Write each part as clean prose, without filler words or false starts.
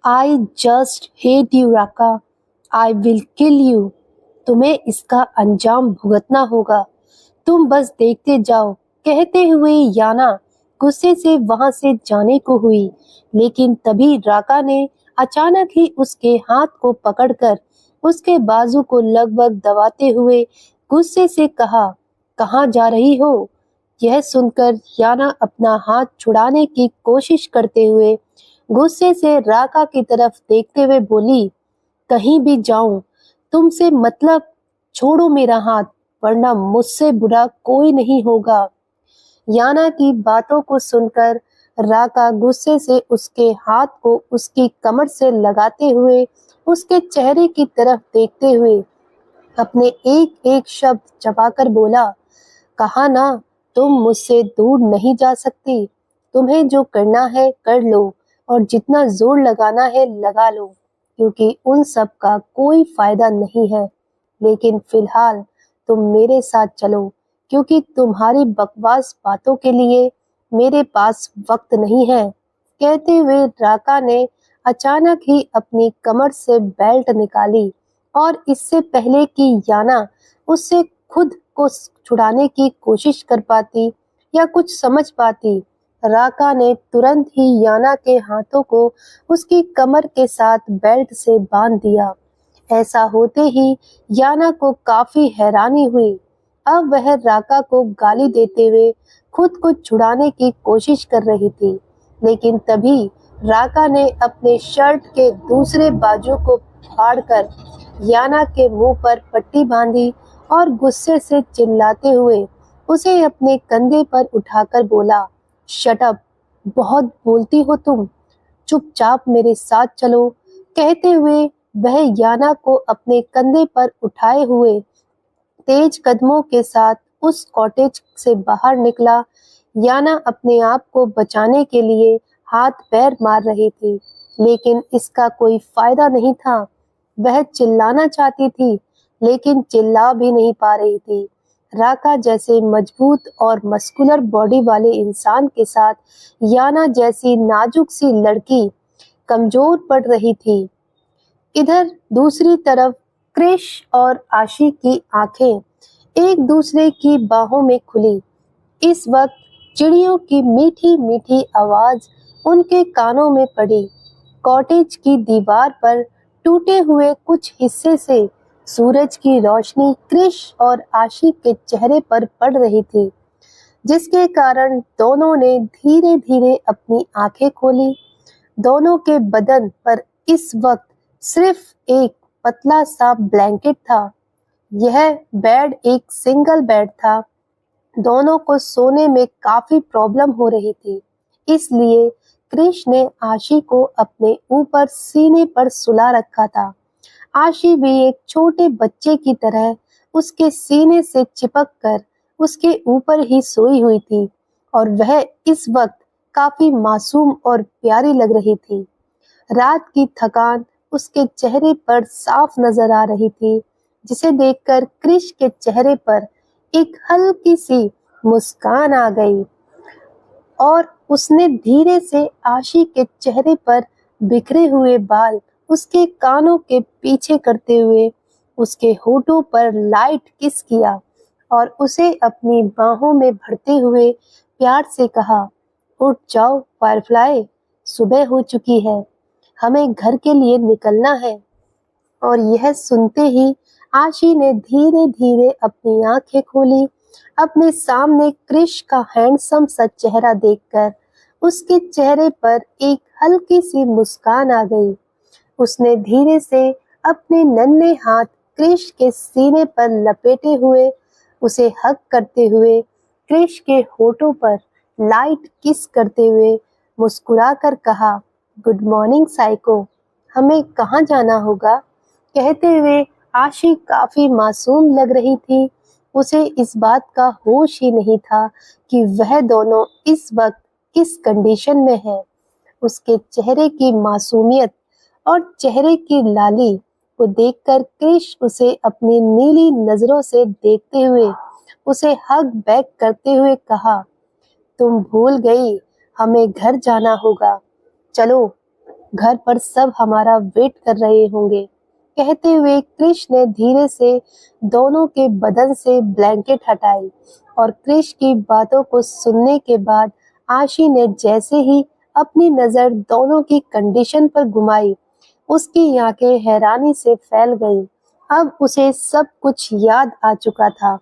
I just hate you Raka, I will kill you. तुम्हें इसका अंजाम भुगतना होगा, तुम बस देखते जाओ। कहते हुए याना गुस्से से वहां से जाने को हुई, लेकिन तभी राका ने अचानक ही उसके हाथ को पकड़कर उसके बाजू को लगभग दबाते हुए गुस्से से कहा, कहाँ जा रही हो? यह सुनकर याना अपना हाथ छुड़ाने की कोशिश करते हुए गुस्से से राका की तरफ देखते हुए बोली, कहीं भी जाऊं, तुमसे मतलब, छोड़ो मेरा हाथ, वरना मुझसे बुरा कोई नहीं होगा। याना की बातों को सुनकर राका गुस्से से उसके हाथ को उसकी कमर से लगाते हुए उसके चेहरे की तरफ देखते हुए अपने एक एक शब्द चबाकर बोला, कहा ना, तुम मुझसे दूर नहीं जा सकती। तुम्हें जो करना है कर लो, और जितना जोर लगाना है लगा लो, क्योंकि उन सब का कोई फायदा नहीं है। लेकिन फिलहाल तुम मेरे साथ चलो, क्योंकि तुम्हारी बकवास बातों के लिए मेरे पास वक्त नहीं है। कहते हुए राका ने अचानक ही अपनी कमर से बेल्ट निकाली, और इससे पहले कि याना उससे खुद को छुड़ाने की कोशिश कर पाती या कुछ समझ पाती, राका ने तुरंत ही याना के हाथों को उसकी कमर के साथ बेल्ट से बांध दिया। ऐसा होते ही याना को काफी हैरानी हुई। अब वह राका को गाली देते हुए खुद को छुड़ाने की कोशिश कर रही थी, लेकिन तभी राका ने अपने शर्ट के दूसरे बाजू को फाड़कर याना के मुंह पर पट्टी बांधी और गुस्से से चिल्लाते हुए उसे अपने कंधे पर उठाकर बोला, शट अप, बहुत बोलती हो तुम, चुपचाप मेरे साथ चलो। कहते हुए वह याना को अपने कंधे पर उठाए हुए तेज कदमों के साथ उस कॉटेज से बाहर निकला। याना अपने आप को बचाने के लिए हाथ पैर मार रही थी, लेकिन इसका कोई फायदा नहीं था। वह चिल्लाना चाहती थी, लेकिन चिल्ला भी नहीं पा रही थी। राका जैसे मजबूत और मस्कुलर बॉडी वाले इंसान के साथ याना जैसी नाजुक सी लड़की कमजोर पड़ रही थी। इधर दूसरी तरफ क्रिश और आशी की आंखें एक दूसरे की बाहों में खुली। इस वक्त चिड़ियों की मीठी मीठी आवाज उनके कानों में पड़ी। कॉटेज की दीवार पर टूटे हुए कुछ हिस्से से सूरज की रोशनी क्रिश और आशी के चेहरे पर पड़ रही थी, जिसके कारण दोनों ने धीरे धीरे अपनी आंखें खोली। दोनों के बदन पर इस वक्त सिर्फ एक पतला सा ब्लैंकेट था। यह बेड एक सिंगल बेड था। दोनों को सोने में काफी प्रॉब्लम हो रही थी, इसलिए क्रिश ने आशी को अपने ऊपर सीने पर सुला रखा था। आशी भी एक छोटे बच्चे की तरह उसके सीने से चिपक कर उसके ऊपर ही सोई हुई थी, और वह इस वक्त काफी मासूम और प्यारी लग रही थी। रात की थकान उसके चेहरे पर साफ नजर आ रही थी, जिसे देखकर क्रिश के चेहरे पर एक हल्की सी मुस्कान आ गई, और उसने धीरे से आशी के चेहरे पर बिखरे हुए बाल उसके कानों के पीछे करते हुए उसके होठों पर लाइट किस किया, और उसे अपनी बाहों में भरते हुए प्यार से कहा, उठ जाओ फायरफ्लाई, सुबह हो चुकी है, हमें घर के लिए निकलना है। और यह सुनते ही आशी ने धीरे धीरे अपनी आंखें खोली। अपने सामने क्रिश का हैंडसम सा चेहरा देखकर उसके चेहरे पर एक हल्की सी मुस्कान आ गई। उसने धीरे से अपने नन्हे हाथ क्रिश के सीने पर लपेटे हुए उसे हग करते हुए क्रिश के होठों पर लाइट किस करते हुए मुस्कुराकर कहा, गुड मॉर्निंग साइको, हमें कहाँ जाना होगा? कहते हुए आशी काफी मासूम लग रही थी। उसे इस बात का होश ही नहीं था कि वह दोनों इस वक्त किस कंडीशन में है। उसके चेहरे की मासूमियत और चेहरे की लाली को देखकर क्रिश उसे अपनी नीली नजरों से देखते हुए उसे हग बैक करते हुए कहा, तुम भूल गई, हमें घर जाना होगा, चलो घर पर सब हमारा वेट कर रहे होंगे। कहते हुए क्रिश ने धीरे से दोनों के बदन से ब्लैंकेट हटाई और क्रिश की बातों को सुनने के बाद आशी ने जैसे ही अपनी नजर दोनों की कंडीशन पर घुमाई, उसकी आंखें हैरानी से फैल गईं। अब उसे सब कुछ याद आ चुका था।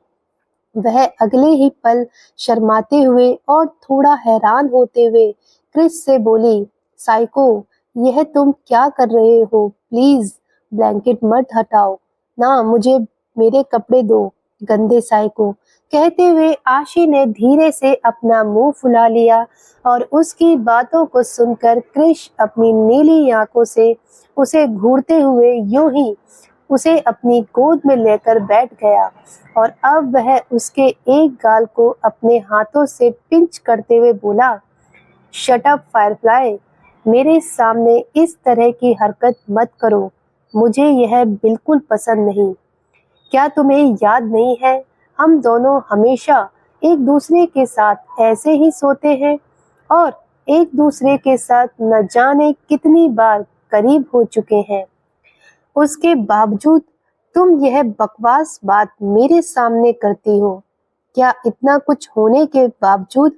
वह अगले ही पल शर्माते हुए और थोड़ा हैरान होते हुए क्रिस से बोली, साइको, यह तुम क्या कर रहे हो? प्लीज ब्लैंकेट मत हटाओ ना, मुझे मेरे कपड़े दो, गंदे साइको। कहते हुए आशी ने धीरे से अपना मुंह फुला लिया और उसकी बातों को सुनकर क्रिश अपनी नीली आंखों से उसे घूरते हुए यूं ही उसे अपनी गोद में लेकर बैठ गया और अब वह उसके एक गाल को अपने हाथों से पिंच करते हुए बोला, शट अप फायरफ्लाई, मेरे सामने इस तरह की हरकत मत करो, मुझे यह बिल्कुल पसंद नहीं। क्या तुम्हें याद नहीं है, हम दोनों हमेशा एक दूसरे के साथ ऐसे ही सोते हैं और एक दूसरे के साथ न जाने कितनी बार करीब हो चुके हैं। उसके बावजूद तुम यह बकवास बात मेरे सामने करती हो। क्या इतना कुछ होने के बावजूद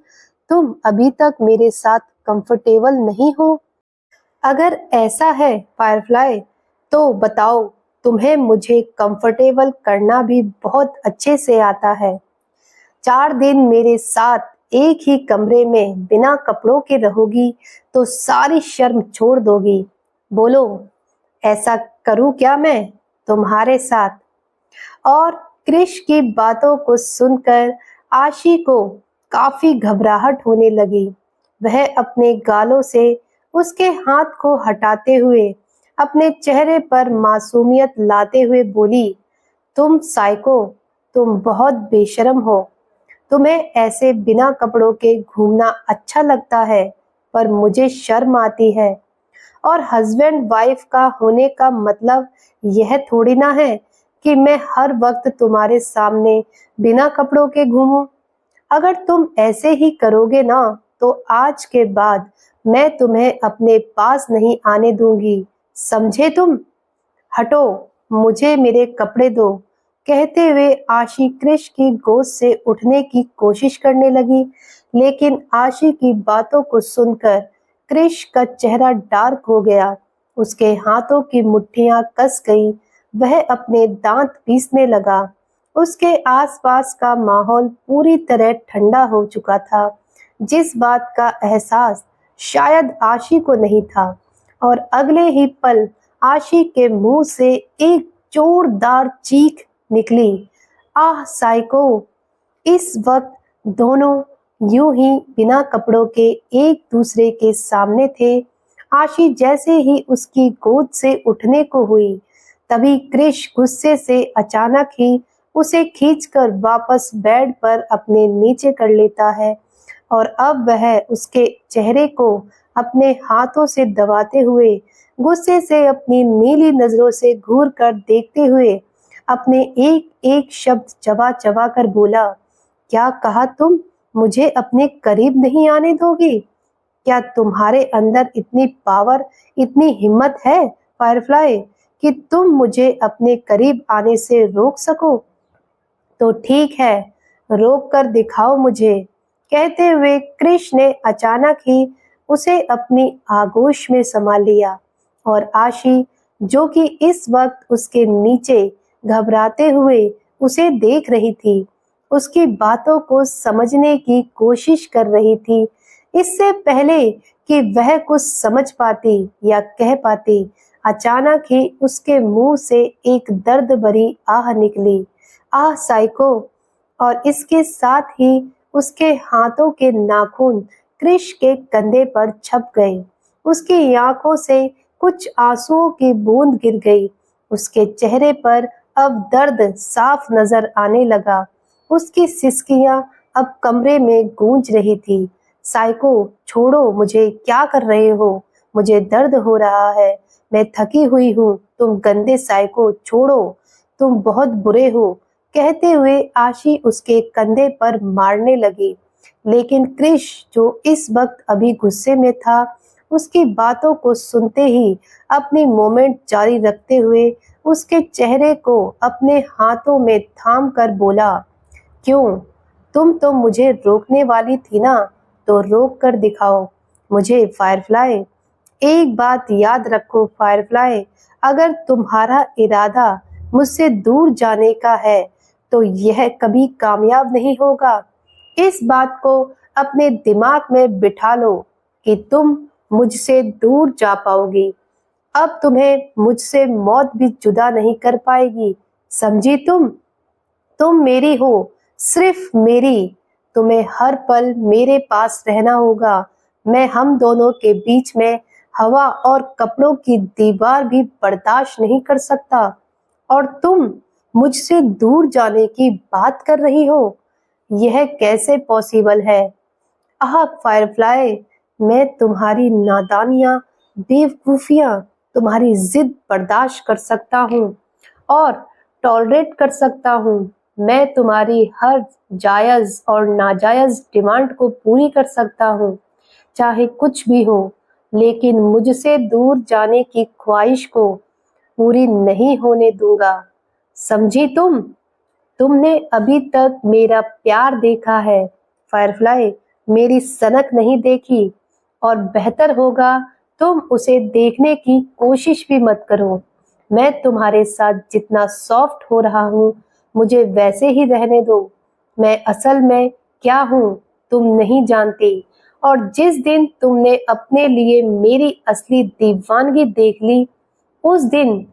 तुम अभी तक मेरे साथ कंफर्टेबल नहीं हो? अगर ऐसा है फायरफ्लाई, तो बताओ, तुम्हें मुझे कंफर्टेबल करना भी बहुत अच्छे से आता है। 4 दिन मेरे साथ एक ही कमरे में बिना कपड़ों के रहोगी तो सारी शर्म छोड़ दोगी। बोलो, ऐसा करूं क्या मैं तुम्हारे साथ? और क्रिश की बातों को सुनकर आशी को काफी घबराहट होने लगी। वह अपने गालों से उसके हाथ को हटाते हुए अपने चेहरे पर मासूमियत लाते हुए बोली, तुम साइको, तुम बहुत बेशर्म हो। तुम्हें ऐसे बिना कपड़ों के घूमना अच्छा लगता है, पर मुझे शर्म आती है। और हस्बैंड वाइफ का होने का मतलब यह थोड़ी ना है कि मैं हर वक्त तुम्हारे सामने बिना कपड़ों के घूमूं। अगर तुम ऐसे ही करोगे ना, तो आज के बाद मैं तुम्हें अपने पास नहीं आने दूंगी, समझे तुम? हटो, मुझे मेरे कपड़े दो। कहते हुए आशी क्रिश की गोद से उठने की कोशिश करने लगी, लेकिन आशी की बातों को सुनकर क्रिश का चेहरा डार्क हो गया। उसके हाथों की मुट्ठियां कस गई। वह अपने दांत पीसने लगा। उसके आसपास का माहौल पूरी तरह ठंडा हो चुका था, जिस बात का एहसास शायद आशी को नहीं था। और अगले ही पल आशी के मुंह से एक जोरदार चीख निकली, आह साइको! इस वक्त दोनों यूं ही बिना कपड़ों के एक दूसरे के सामने थे। आशी जैसे ही उसकी गोद से उठने को हुई, तभी क्रिश गुस्से से अचानक ही उसे खींचकर वापस बेड पर अपने नीचे कर लेता है और अब वह उसके चेहरे को अपने हाथों से दबाते हुए गुस्से से अपनी नीली नजरों से घूर कर देखते हुए अपने एक एक शब्द चबा चबा कर बोला, क्या कहा तुम? मुझे अपने करीब नहीं आने दोगी? क्या तुम्हारे अंदर इतनी पावर, इतनी हिम्मत है फायरफ्लाई, कि तुम मुझे अपने करीब आने से रोक सको? तो ठीक है, रोक कर दिखाओ मुझे। कहते हुए क्रिश ने अचानक ही उसे अपनी आगोश में संभाल लिया और आशी, जो कि इस वक्त उसके नीचे घबराते हुए उसे देख रही थी, उसकी बातों को समझने की कोशिश कर रही थी। इससे पहले कि वह कुछ समझ पाती या कह पाती, अचानक ही उसके मुंह से एक दर्द भरी आह निकली, आह साइको! और इसके साथ ही उसके हाथों के नाखून क्रिश के कंधे पर छप गए। उसकी आंखों से कुछ आंसुओं की बूंद गिर गई। उसके चेहरे पर अब दर्द साफ नजर आने लगा। उसकी सिसकियां अब कमरे में गूंज रही थी। साइको, छोड़ो मुझे, क्या कर रहे हो? मुझे दर्द हो रहा है, मैं थकी हुई हूँ। तुम गंदे साइको, छोड़ो, तुम बहुत बुरे हो। कहते हुए आशी उसके कंधे पर मारने लगी, लेकिन क्रिश, जो इस वक्त अभी गुस्से में था, उसकी बातों को सुनते ही अपनी मोमेंट जारी रखते हुए उसके चेहरे को अपने हाथों में थाम कर बोला, क्यों? तुम तो मुझे रोकने वाली थी ना, तो रोक कर दिखाओ मुझे फायरफ्लाई। एक बात याद रखो फायरफ्लाई, अगर तुम्हारा इरादा मुझसे दूर जाने का है तो यह कभी कामयाब नहीं होगा। इस बात को अपने दिमाग में बिठा लो कि तुम मुझसे दूर जा पाओगी। अब तुम्हें मुझसे मौत भी जुदा नहीं कर पाएगी, समझी तुम? तुम मेरी हो, सिर्फ मेरी। तुम्हें हर पल मेरे पास रहना होगा। मैं हम दोनों के बीच में हवा और कपड़ों की दीवार भी बर्दाश्त नहीं कर सकता। और तुम मुझसे दूर जाने की बात कर रही हो? यह कैसे पॉसिबल है? आह फायरफ्लाई, मैं तुम्हारी नादानियां, बेवकूफियां, तुम्हारी जिद बर्दाश्त कर सकता हूँ और टॉलरेट कर सकता हूँ। मैं तुम्हारी हर जायज और नाजायज डिमांड को पूरी कर सकता हूँ, चाहे कुछ भी हो, लेकिन मुझसे दूर जाने की ख्वाहिश को पूरी नहीं होने दूंगा। समझी तुम? तुमने अभी तक मेरा प्यार देखा है फायरफ्लाई, मेरी सनक नहीं देखी। और बेहतर होगा तुम उसे देखने की कोशिश भी मत करो। मैं तुम्हारे साथ जितना सॉफ्ट हो रहा हूँ मुझे वैसे ही रहने दो। मैं असल में क्या हूँ तुम नहीं जानती, और जिस दिन तुमने अपने लिए मेरी असली दीवानगी देख ली उस दिन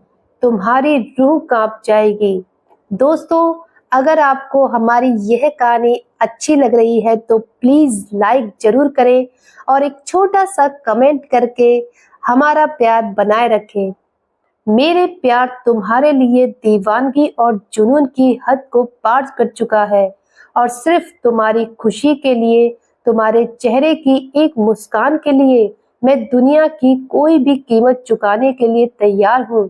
तुम्हारी रूह कांप जाएगी। दोस्तों, अगर आपको हमारी यह कहानी अच्छी लग रही है तो प्लीज लाइक जरूर करें और एक छोटा सा कमेंट करके हमारा प्यार बनाए रखें। मेरे प्यार तुम्हारे लिए दीवानगी और जुनून की हद को पार कर चुका है, और सिर्फ तुम्हारी खुशी के लिए, तुम्हारे चेहरे की एक मुस्कान के लिए मैं दुनिया की कोई भी कीमत चुकाने के लिए तैयार हूँ।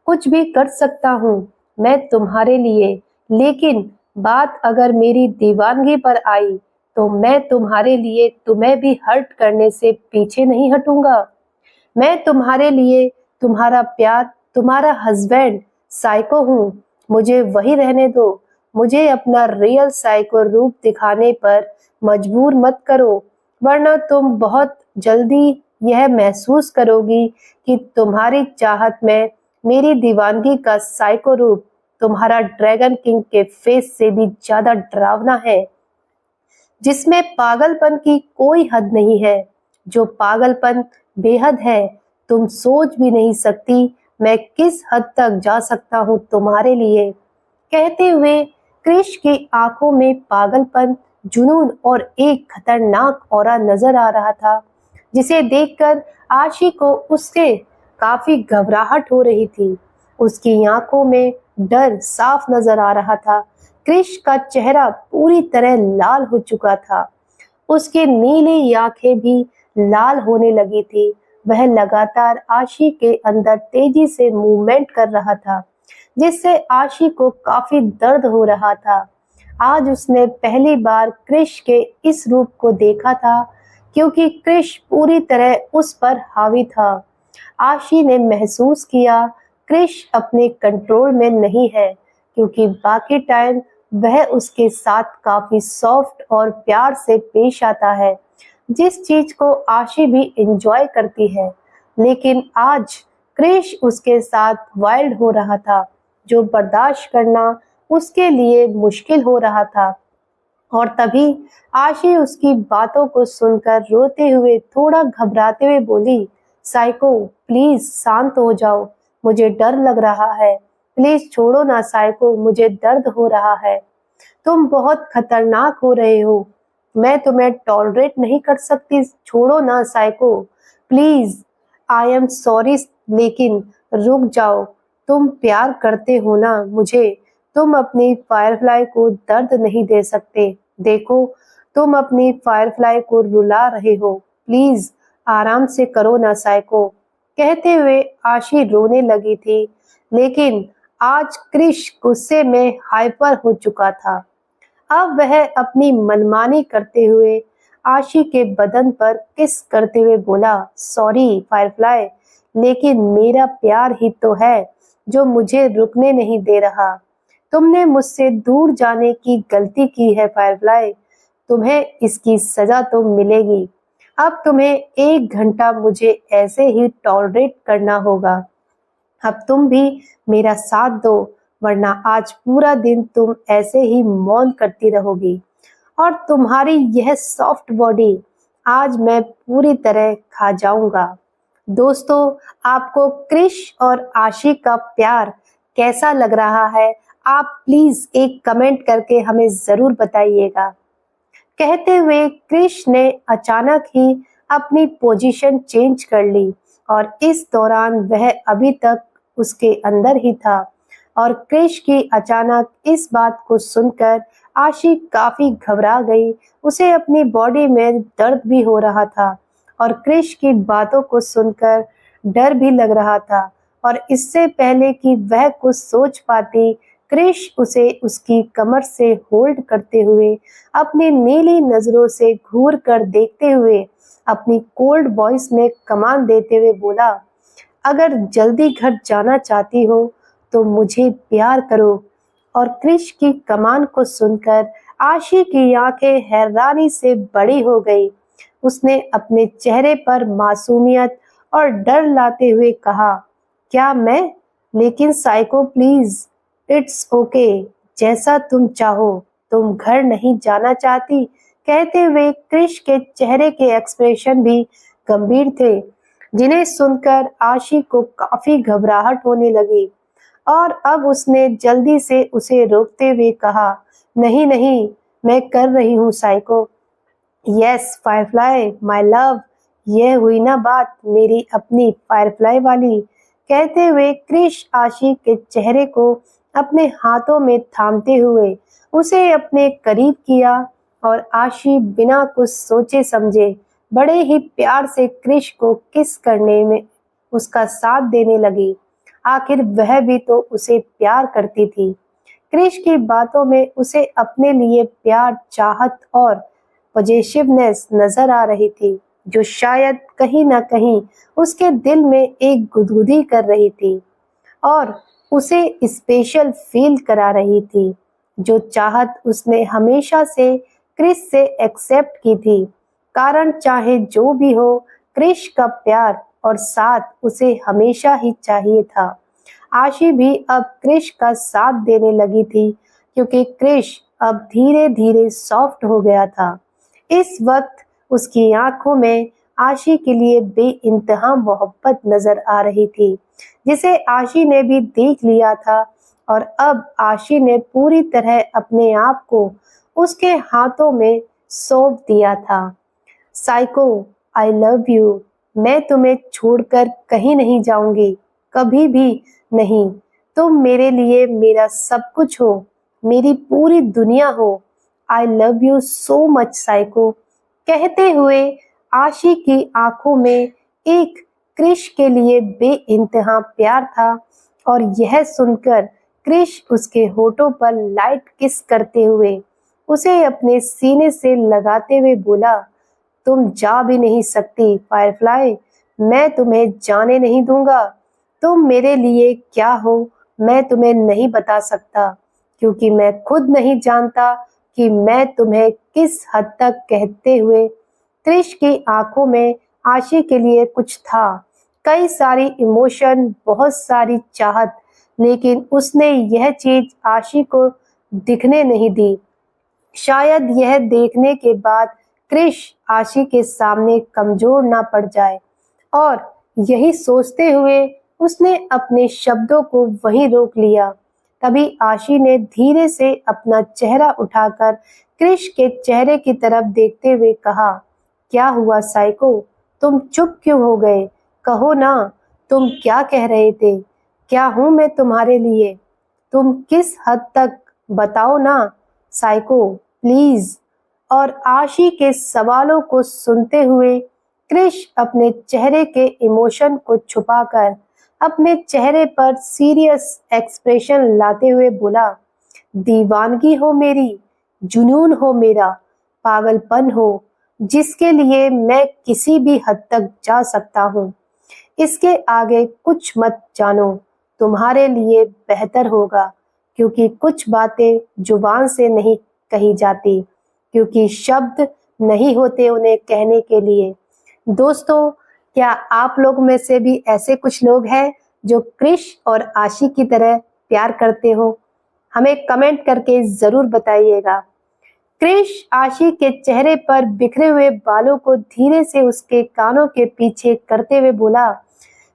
कुछ भी कर सकता हूँ मैं तुम्हारे लिए, लेकिन बात अगर मेरी दीवानगी पर आई तो मैं तुम्हारे लिए तुम्हें भी हर्ट करने से पीछे नहीं हटूंगा। मैं तुम्हारे लिए, तुम्हारा प्यार, तुम्हारा हस्बैंड साइको हूँ। मुझे वही रहने दो। मुझे अपना रियल साइको रूप दिखाने पर मजबूर मत करो, वरना तुम बहुत जल्दी यह महसूस करोगी कि तुम्हारी चाहत में मेरी दीवानगी का साइको रूप तुम्हारा ड्रैगन किंग के फेस से भी ज्यादा डरावना है, जिसमें पागलपन की कोई हद नहीं है। जो पागलपन बेहद है, तुम सोच भी नहीं सकती मैं किस हद तक जा सकता हूँ तुम्हारे लिए। कहते हुए क्रिश की आंखों में पागलपन, जुनून और एक खतरनाक ऑरा नजर आ रहा था, जिसे देखकर आशी को उसके काफी घबराहट हो रही थी। उसकी आंखों में डर साफ नजर आ रहा था। क्रिश का चेहरा पूरी तरह लाल हो चुका था। उसकी नीली आंखें भी लाल होने लगी थी। वह लगातार आशी के अंदर तेजी से मूवमेंट कर रहा था, जिससे आशी को काफी दर्द हो रहा था। आज उसने पहली बार क्रिश के इस रूप को देखा था, क्योंकि क्रिश पूरी तरह उस पर हावी था। आशी ने महसूस किया क्रिश अपने कंट्रोल में नहीं है, क्योंकि बाकी टाइम वह उसके साथ काफी सॉफ्ट और प्यार से पेश आता है, जिस चीज को आशी भी एंजॉय करती है। लेकिन आज क्रिश उसके साथ वाइल्ड हो रहा था, जो बर्दाश्त करना उसके लिए मुश्किल हो रहा था। और तभी आशी उसकी बातों को सुनकर रोते हुए, थोड़ा घबराते हुए बोली, साइको प्लीज शांत हो जाओ, मुझे डर लग रहा है। प्लीज छोड़ो ना साइको, मुझे दर्द हो रहा है। तुम बहुत खतरनाक हो रहे हो, मैं तुम्हें टॉलरेट नहीं कर सकती, छोड़ो ना psycho please. I am sorry, लेकिन रुक जाओ। तुम प्यार करते हो ना मुझे, तुम अपनी फायरफ्लाई को दर्द नहीं दे सकते। देखो, तुम अपनी फायरफ्लाई को रुला रहे हो, प्लीज आराम से करो ना साइको। कहते हुए आशी रोने लगी थी, लेकिन आज क्रिश गुस्से में हाइपर हो चुका था। अब वह अपनी मनमानी करते हुए आशी के बदन पर किस करते हुए बोला, सॉरी फायरफ्लाई, लेकिन मेरा प्यार ही तो है जो मुझे रुकने नहीं दे रहा। तुमने मुझसे दूर जाने की गलती की है फायरफ्लाई, तुम्हें इसकी सजा तो मिलेगी। अब तुम्हें 1 घंटा मुझे ऐसे ही टॉलरेट करना होगा। अब तुम भी मेरा साथ दो, वरना आज पूरा दिन तुम ऐसे ही मौन करती रहोगी और तुम्हारी यह सॉफ्ट बॉडी आज मैं पूरी तरह खा जाऊंगा। दोस्तों, आपको क्रिश और आशी का प्यार कैसा लग रहा है? आप प्लीज एक कमेंट करके हमें जरूर बताइएगा। कहते हुए क्रिश ने अचानक ही अपनी पोजीशन चेंज कर ली और इस दौरान वह अभी तक उसके अंदर ही था और क्रिश की अचानक इस बात को सुनकर आशी काफी घबरा गई। उसे अपनी बॉडी में दर्द भी हो रहा था और क्रिश की बातों को सुनकर डर भी लग रहा था और इससे पहले कि वह कुछ सोच पाती, क्रिश उसे उसकी कमर से होल्ड करते हुए अपनी नीली नजरों से घूर कर देखते हुए अपनी कोल्ड वॉइस में कमांड देते हुए बोला, अगर जल्दी घर जाना चाहती हो तो मुझे प्यार करो। और क्रिश की कमांड को सुनकर आशी की आंखें हैरानी से बड़ी हो गई। उसने अपने चेहरे पर मासूमियत और डर लाते हुए कहा, क्या मैं? लेकिन साइको प्लीज, इट्स ओके, जैसा तुम चाहो। तुम घर नहीं जाना चाहती? कहते हुए क्रिश के चेहरे के एक्सप्रेशन भी गंभीर थे, जिन्हें सुनकर आशी को काफी घबराहट होने लगी और अब उसने जल्दी से उसे रोकते हुए कहा, नहीं नहीं, मैं कर रही हूँ psycho. Yes Firefly my love, यह हुई ना बात मेरी अपनी फायरफ्लाई वाली। कहते हुए क्रिश आशी के चेहरे को अपने हाथों में थामते हुए उसे अपने करीब किया और आशी बिना कुछ सोचे समझे बड़े ही प्यार से क्रिश को किस करने में उसका साथ देने लगी। आखिर वह भी तो उसे प्यार करती थी। क्रिश की बातों में उसे अपने लिए प्यार, चाहत और पॉजिटिवनेस नजर आ रही थी, जो शायद कहीं ना कहीं उसके दिल में एक गुदगुदी कर रही थी और उसे स्पेशल फील करा रही थी, जो चाहत उसने हमेशा से क्रिश से एक्सेप्ट की थी। कारण चाहे जो भी हो, क्रिश का प्यार और साथ उसे हमेशा ही चाहिए था। आशी भी अब क्रिश का साथ देने लगी थी, क्योंकि क्रिश अब धीरे धीरे सॉफ्ट हो गया था। इस वक्त उसकी आंखों में आशी के लिए बेइंतहा मोहब्बत नजर आ रही थी, जिसे आशी ने भी देख लिया था और अब आशी ने पूरी तरह अपने आप को उसके हाथों में सौंप दिया था। साइको, आई लव यू, मैं तुम्हें छोड़कर कहीं नहीं जाऊंगी, कभी भी नहीं। तुम मेरे लिए मेरा सब कुछ हो, मेरी पूरी दुनिया हो। I love you so much psycho. कहते हुए आशी की आंखों में एक क्रिश के लिए बेइंतहा प्यार था और यह सुनकर क्रिश उसके होठों पर लाइट किस करते हुए उसे अपने सीने से लगाते हुए बोला, तुम जा भी नहीं सकती फायरफ्लाई, मैं तुम्हें जाने नहीं दूंगा। तुम मेरे लिए क्या हो मैं तुम्हें नहीं बता सकता, क्योंकि मैं खुद नहीं जानता कि मैं तुम्हें किस हद तक। कहते हुए क्रिश की आंखों में आशी के लिए कुछ था, कई सारी इमोशन, बहुत सारी चाहत, लेकिन उसने यह चीज आशी को दिखने नहीं दी। शायद यह देखने के बाद क्रिश आशी के सामने कमजोर ना पड़ जाए और यही सोचते हुए उसने अपने शब्दों को वहीं रोक लिया। तभी आशी ने धीरे से अपना चेहरा उठाकर क्रिश के चेहरे की तरफ देखते हुए कहा, क्या हुआ साइको, तुम चुप क्यों हो गए? कहो ना, तुम क्या कह रहे थे? क्या हूं मैं तुम्हारे लिए? तुम किस हद तक? बताओ ना साइको प्लीज। और आशी के सवालों को सुनते हुए क्रिश अपने चेहरे के इमोशन को छुपाकर अपने चेहरे पर सीरियस एक्सप्रेशन लाते हुए बोला, दीवानगी हो मेरी, जुनून हो मेरा, पागलपन हो, जिसके लिए मैं किसी भी हद तक जा सकता हूँ। इसके आगे कुछ मत जानो, तुम्हारे लिए बेहतर होगा, क्योंकि कुछ बातें जुबान से नहीं कही जाती, क्योंकि शब्द नहीं होते उन्हें कहने के लिए। दोस्तों, क्या आप लोग में से भी ऐसे कुछ लोग हैं जो क्रिश और आशी की तरह प्यार करते हो? हमें कमेंट करके जरूर बताइएगा। क्रिश आशी के चेहरे पर बिखरे हुए बालों को धीरे से उसके कानों के पीछे करते हुए बोला,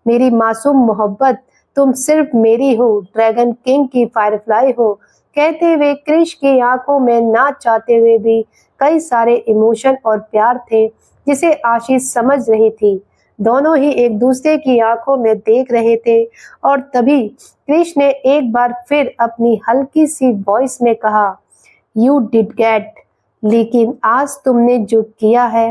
मेरी मासूम मोहब्बत, तुम सिर्फ मेरी हो, ड्रैगन किंग की फायरफ्लाई हो। कहते हुए क्रिश की आंखों में ना चाहते हुए भी कई सारे इमोशन और प्यार थे जिसे आशी समझ रही थी। दोनों ही एक दूसरे की आंखों में देख रहे थे और तभी क्रिश ने एक बार फिर अपनी हल्की सी वॉइस में कहा, यू डिड गेट, लेकिन आज तुमने जो किया है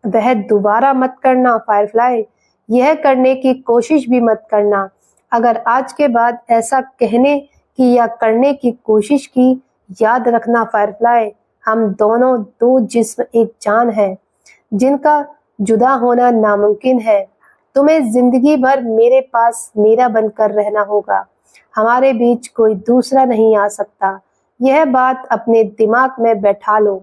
वह दोबारा मत करना फायरफ्लाई। यह करने की कोशिश भी मत करना। अगर आज के बाद ऐसा कहने की या करने की कोशिश की, याद रखना फायरफ्लाई, हम दोनों दो जिस्म एक जान है जिनका जुदा होना नामुमकिन है। तुम्हें जिंदगी भर मेरे पास मेरा बनकर रहना होगा। हमारे बीच कोई दूसरा नहीं आ सकता। यह बात अपने दिमाग में बैठा लो।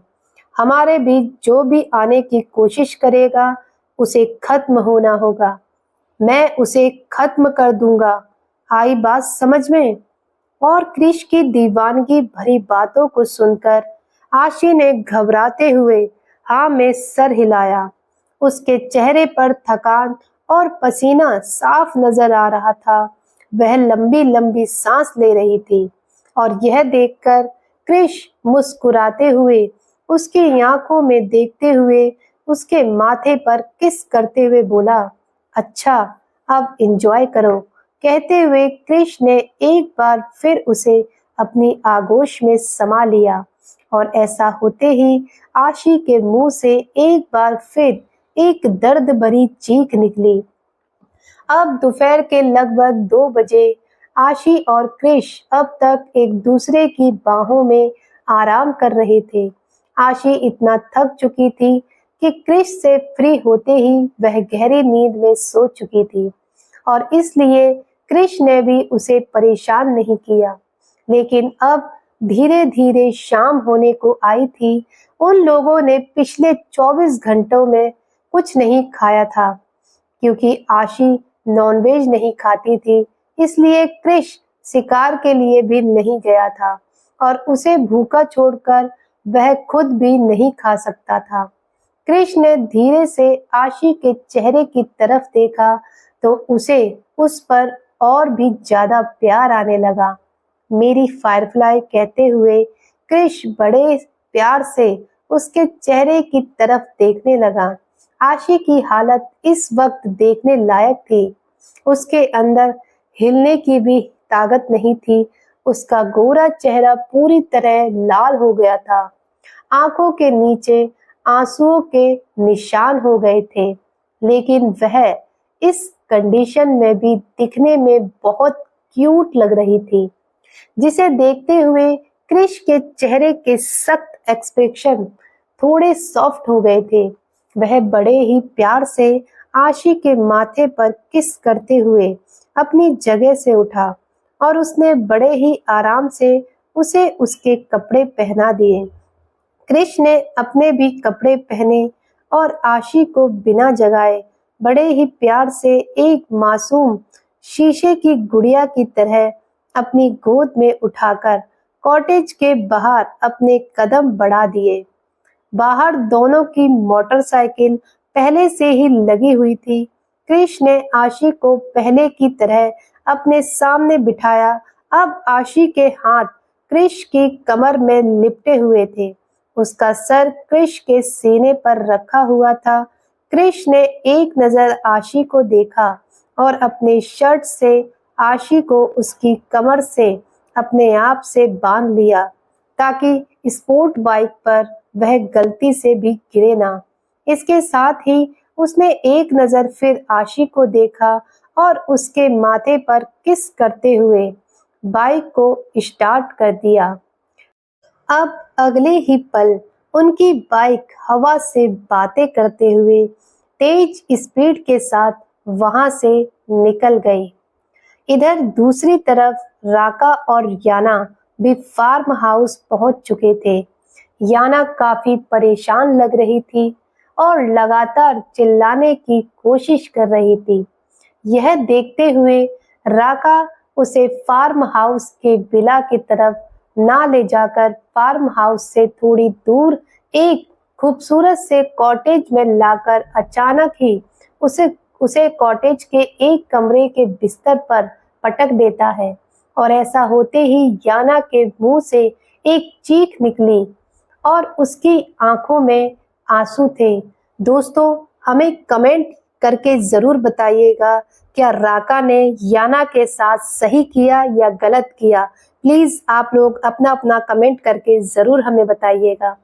हमारे बीच जो भी आने की कोशिश करेगा उसे खत्म होना होगा। मैं उसे खत्म कर दूंगा। आई बात समझ में? और क्रिश की दीवानगी भरी बातों को सुनकर आशी ने घबराते हुए हाँ में सर हिलाया। उसके चेहरे पर थकान और पसीना साफ नजर आ रहा था। वह लंबी लंबी सांस ले रही थी और यह देखकर क्रिश मुस्कुराते हुए उसकी आंखों में देखते हुए उसके माथे पर किस करते हुए बोला, अच्छा, अब एंजॉय करो। कहते हुए क्रिश ने एक बार फिर उसे अपनी आगोश में समा लिया और ऐसा होते ही आशी के मुंह से एक बार फिर एक दर्द भरी चीख निकली। अब दोपहर के लगभग 2 बजे आशी और क्रिश अब तक एक दूसरे की बाहों में आराम कर रहे थे। आशी इतना थक चुकी थी कि क्रिश से फ्री होते ही वह गहरी नींद में सो चुकी थी और इसलिए क्रिश ने भी उसे परेशान नहीं किया। लेकिन अब धीरे धीरे शाम होने को आई थी। उन लोगों ने पिछले 24 घंटों में कुछ नहीं खाया था, क्योंकि आशी नॉनवेज नहीं खाती थी। इसलिए क्रिश शिकार के लिए भी नहीं गया था और उसे भूखा छोड़कर वह खुद भी नहीं खा सकता था। क्रिश ने धीरे से आशी के चेहरे की तरफ देखा तो उसे उस पर और भी ज्यादा प्यार आने लगा। मेरी फायरफ्लाई कहते हुए क्रिश बड़े प्यार से उसके चेहरे की तरफ देखने लगा। आशी की हालत इस वक्त देखने लायक थी। उसके अंदर हिलने की भी ताकत नहीं थी। उसका गोरा चेहरा पूरी तरह लाल हो गया था। आंखों के नीचे आंसुओं के निशान हो गए थे, लेकिन वह इस कंडीशन में भी दिखने में बहुत क्यूट लग रही थी, जिसे देखते हुए क्रिश के चेहरे के सख्त एक्सप्रेशन थोड़े सॉफ्ट हो गए थे। वह बड़े ही प्यार से आशी के माथे पर किस करते हुए अपनी जगह से उठा और उसने बड़े ही आराम से उसे उसके कपड़े पहना दिए। क्रिश ने अपने भी कपड़े पहने और आशी को बिना जगाए बड़े ही प्यार से एक मासूम शीशे की गुड़िया की तरह अपनी गोद में उठाकर कॉटेज के बाहर अपने कदम बढ़ा दिए। बाहर दोनों की मोटरसाइकिल पहले से ही लगी हुई थी। क्रिश ने आशी को पहले की तरह अपने सामने बिठाया। अब आशी के हाथ क्रिश की कमर में लिपटे हुए थे। उसका सर क्रिश के सीने पर रखा हुआ था। क्रिश ने एक नजर आशी को देखा और अपने शर्ट से आशी को उसकी कमर से अपने आप से बांध लिया, ताकि स्पोर्ट बाइक पर वह गलती से भी गिरे ना। इसके साथ ही उसने एक नजर फिर आशी को देखा और उसके माथे पर किस करते हुए बाइक को स्टार्ट कर दिया। अब अगले ही पल उनकी बाइक हवा से बातें करते हुए तेज स्पीड के साथ वहां से निकल गई। इधर दूसरी तरफ राका और याना भी फार्म हाउस पहुंच चुके थे। याना काफी परेशान लग रही थी और लगातार चिल्लाने की कोशिश कर रही थी। यह देखते हुए राका उसे फार्म हाउस के विला की तरफ ना ले जाकर फार्म हाउस से थोड़ी दूर एक खूबसूरत से कॉटेज में लाकर अचानक ही उसे उसे कॉटेज के एक कमरे के बिस्तर पर पटक देता है और ऐसा होते ही याना के मुंह से एक चीख निकली और उसकी आंखों में आंसू थे। दोस्तों, हमें कमेंट करके जरूर बताइएगा, क्या राका ने याना के साथ सही किया या गलत किया। प्लीज आप लोग अपना अपना कमेंट करके जरूर हमें बताइएगा।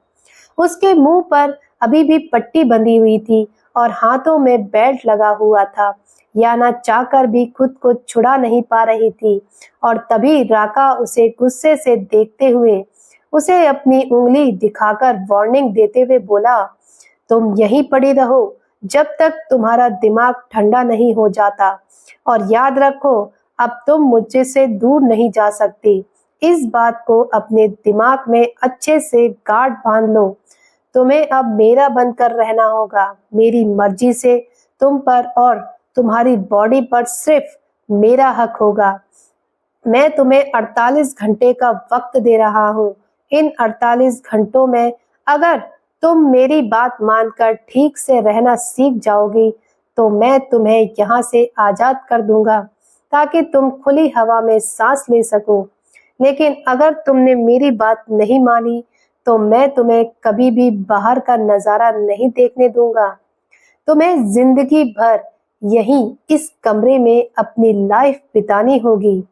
उसके मुंह पर अभी भी पट्टी बंधी हुई थी और हाथों में बेल्ट लगा हुआ था। याना चाहकर भी खुद को छुड़ा नहीं पा रही थी और तभी राका उसे गुस्से से देखते हुए उसे अपनी उंगली दिखाकर वार्निंग देते हुए बोला, तुम यहीं पड़ी रहो जब तक तुम्हारा दिमाग ठंडा नहीं हो जाता और याद रखो, अब तुम मुझसे से दूर नहीं जा सकती। इस बात को अपने दिमाग में अच्छे से गांठ बांध लो। तुम्हें अब मेरा बनकर रहना होगा। मेरी मर्जी से तुम पर और तुम्हारी बॉडी पर सिर्फ मेरा हक होगा। मैं तुम्हें 48 घंटे का वक्त दे रहा हूँ। इन 48 घंटों में अगर तुम मेरी बात मानकर ठीक से रहना सीख जाओगी तो मैं तुम्हें यहाँ से आजाद कर दूंगा ताकि तुम खुली हवा में सांस ले सको। लेकिन अगर तुमने मेरी बात नहीं मानी तो मैं तुम्हें कभी भी बाहर का नजारा नहीं देखने दूंगा। तुम्हें जिंदगी भर यहीं इस कमरे में अपनी लाइफ बितानी होगी।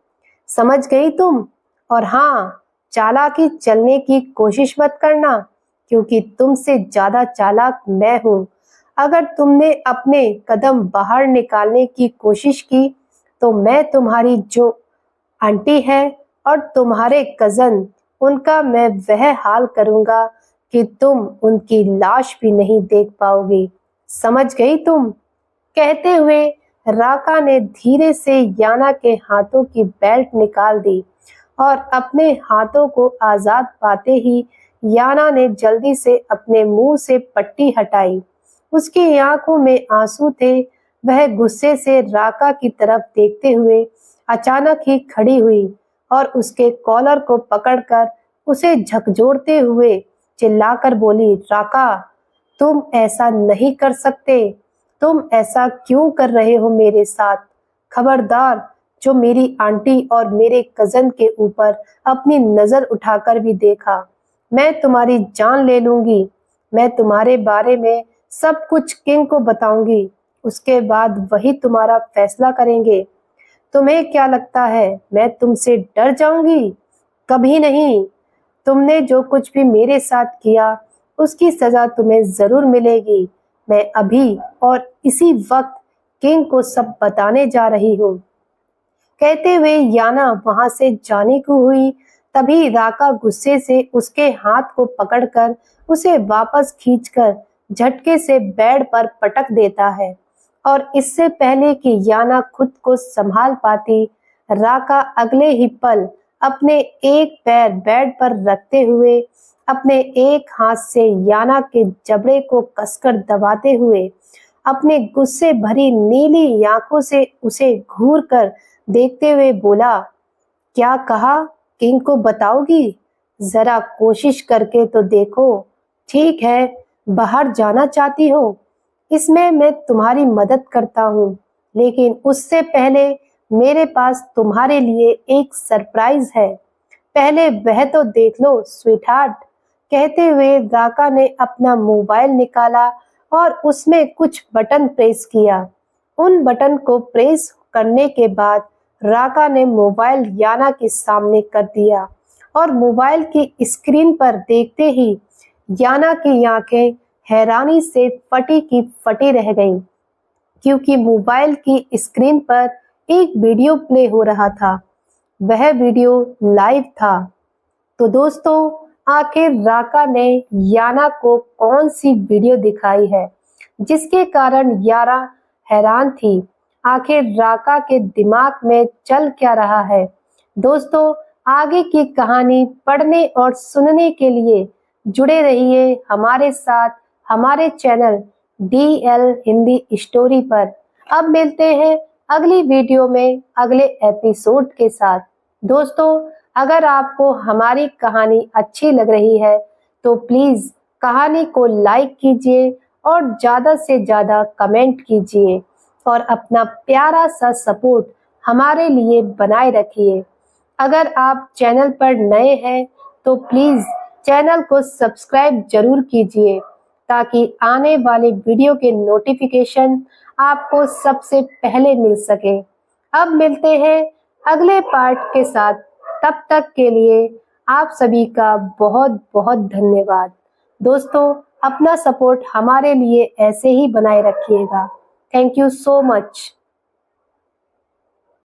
समझ गई तुम? और हाँ, चालाकी चलने की कोशिश मत करना क्योंकि तुमसे ज्यादा चालाक मैं हूँ। अगर तुमने अपने कदम बाहर निकालने की कोशिश की तो मैं तुम्हारी जो आंटी है और तुम्हारे कजन, उनका मैं वह हाल करूंगा कि तुम उनकी लाश भी नहीं देख पाओगी। समझ गई तुम? कहते हुए राका ने धीरे से याना के हाथों की बेल्ट निकाल दी और अपने हाथों को आजाद पाते ही याना ने जल्दी से अपने मुंह से पट्टी हटाई। उसकी आंखों में आंसू थे। वह गुस्से से राका की तरफ देखते हुए अचानक ही खड़ी हुई और उसके कॉलर को पकड़कर उसे झकझोरते हुए चिल्लाकर बोली, राका, तुम ऐसा नहीं कर सकते। तुम ऐसा क्यों कर रहे हो मेरे साथ? खबरदार, जो मेरी आंटी और मेरे कजन के ऊपर अपनी नजर उठाकर भी देखा, मैं तुम्हारी जान ले लूंगी। मैं तुम्हारे बारे में सब कुछ किंग को बताऊंगी। उसके बाद वही तुम्हारा फैसला करेंगे। तुम्हें क्या लगता है मैं तुमसे डर जाऊंगी? कभी नहीं। तुमने जो कुछ भी मेरे साथ किया उसकी सजा तुम्हें जरूर मिलेगी। मैं अभी और इसी वक्त किंग को सब बताने जा रही हूँ। कहते हुए याना वहां से जाने को हुई, तभी राका गुस्से से उसके हाथ को पकड़कर उसे वापस खींचकर झटके से बेड पर पटक देता है और इससे पहले कि याना खुद को संभाल पाती, राका अगले ही पल अपने एक पैर बेड पर रखते हुए अपने एक हाथ से याना के जबड़े को कसकर दबाते हुए अपने गुस्से भरी नीली आंखों से उसे घूर कर देखते हुए बोला, क्या कहा? किंग को बताओगी? जरा कोशिश करके तो देखो। ठीक है, बाहर जाना चाहती हो? इसमें मैं तुम्हारी मदद करता हूँ, लेकिन उससे पहले मेरे पास तुम्हारे लिए एक सरप्राइज है। पहले वह तो देख लो स्वीटहार्ट। कहते हुए राका ने अपना मोबाइल निकाला और उसमें कुछ बटन प्रेस किया। उन बटन को प्रेस करने के बाद राका ने मोबाइल याना के सामने कर दिया और मोबाइल की स्क्रीन पर देखते ही याना की आंखें हैरानी से फटी की फटी रह गईं, क्योंकि मोबाइल की स्क्रीन पर एक वीडियो प्ले हो रहा था। वह वीडियो लाइव था। तो दोस्तों, आखिर राका ने याना को कौन सी वीडियो दिखाई है जिसके कारण याना हैरान थी। आखिर राका के दिमाग में चल क्या रहा है। दोस्तों, आगे की कहानी पढ़ने और सुनने के लिए जुड़े रहिए हमारे साथ हमारे चैनल DL हिंदी स्टोरी पर। अब मिलते हैं अगली वीडियो में अगले एपिसोड के साथ। दोस्तों, अगर आपको हमारी कहानी अच्छी लग रही है तो प्लीज कहानी को लाइक कीजिए और ज़्यादा से ज़्यादा कमेंट कीजिए और अपना प्यारा सा सपोर्ट हमारे लिए बनाए रखिए। अगर आप चैनल पर नए हैं तो प्लीज चैनल को सब्सक्राइब जरूर कीजिए ताकि आने वाले वीडियो के नोटिफिकेशन आपको सबसे पहले मिल सके। अब मिलते हैं अगले पार्ट के साथ। तब तक के लिए आप सभी का बहुत बहुत धन्यवाद। दोस्तों, अपना सपोर्ट हमारे लिए ऐसे ही बनाए रखिएगा। Thank you so much.